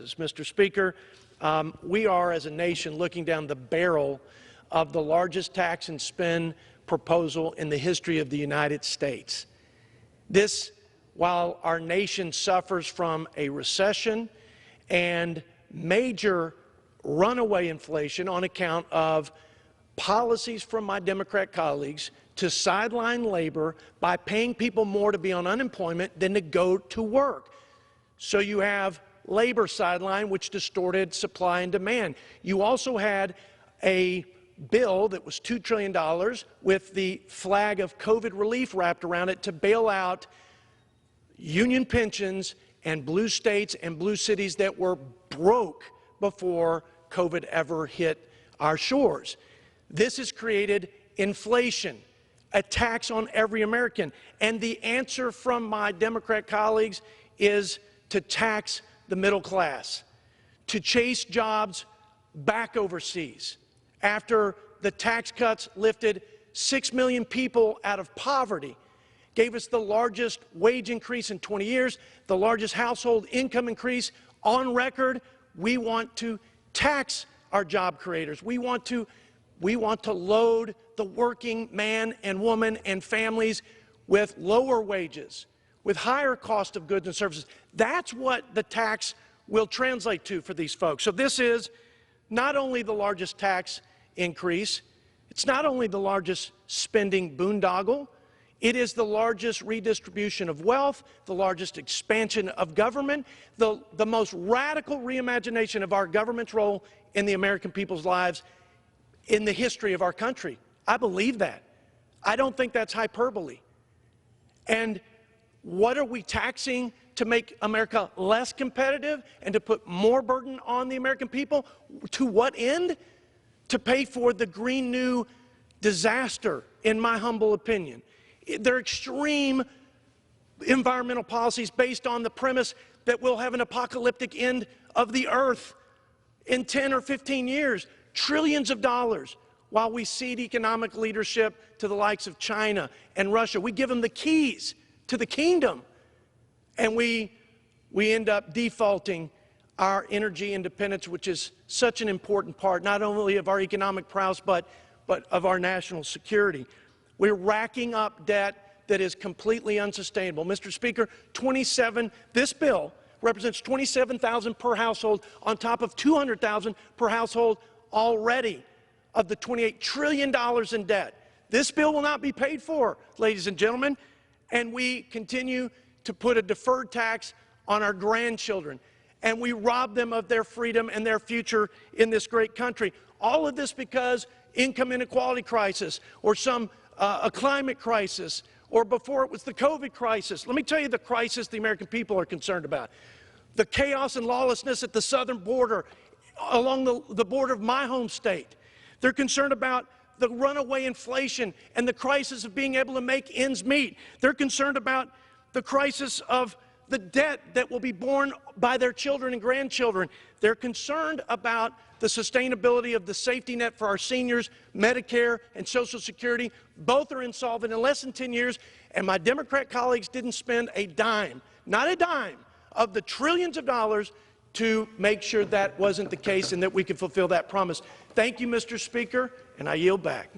Mr. Speaker, we are, as a nation, looking down the barrel of the largest tax and spend proposal in the history of the United States. This, while our nation suffers from a recession and major runaway inflation on account of policies from my Democrat colleagues to sideline labor by paying people more to be on unemployment than to go to work. So you have labor sideline, which distorted supply and demand. You also had a bill that was $2 trillion with the flag of COVID relief wrapped around it to bail out union pensions and blue states and blue cities that were broke before COVID ever hit our shores. This has created inflation, a tax on every American. And the answer from my Democrat colleagues is to tax the middle class, to chase jobs back overseas. After the tax cuts lifted 6 million people out of poverty, gave us the largest wage increase in 20 years, the largest household income increase on record. We want to tax our job creators. We want to load the working man and woman and families with lower wages, with higher cost of goods and services. That's what the tax will translate to for these folks. So this is not only the largest tax increase, it's not only the largest spending boondoggle, it is the largest redistribution of wealth, the largest expansion of government, the most radical reimagination of our government's role in the American people's lives in the history of our country. I believe that. I don't think that's hyperbole. And what are we taxing to make America less competitive and to put more burden on the American people? To what end? To pay for the Green New disaster, in my humble opinion. They're extreme environmental policies based on the premise that we'll have an apocalyptic end of the earth in 10 or 15 years. Trillions of dollars while we cede economic leadership to the likes of China and Russia. We give them the keys to the kingdom, and we end up defaulting our energy independence, which is such an important part not only of our economic prowess but of our national security. We're racking up debt that is completely unsustainable. Mr. Speaker, this bill represents $27,000 per household on top of $200,000 per household already of the $28 trillion in debt. This bill will not be paid for, ladies and gentlemen, and we continue to put a deferred tax on our grandchildren, and we rob them of their freedom and their future in this great country. All of this because income inequality crisis or a climate crisis, or before it was the COVID crisis. Let me tell you the crisis the American people are concerned about. The chaos and lawlessness at the southern border, along the border of my home state. They're concerned about the runaway inflation and the crisis of being able to make ends meet. They're concerned about the crisis of the debt that will be borne by their children and grandchildren. They're concerned about the sustainability of the safety net for our seniors, Medicare and Social Security. Both are insolvent in less than 10 years, and my Democrat colleagues didn't spend a dime, not a dime, of the trillions of dollars to make sure that wasn't the case and that we could fulfill that promise. Thank you, Mr. Speaker, and I yield back.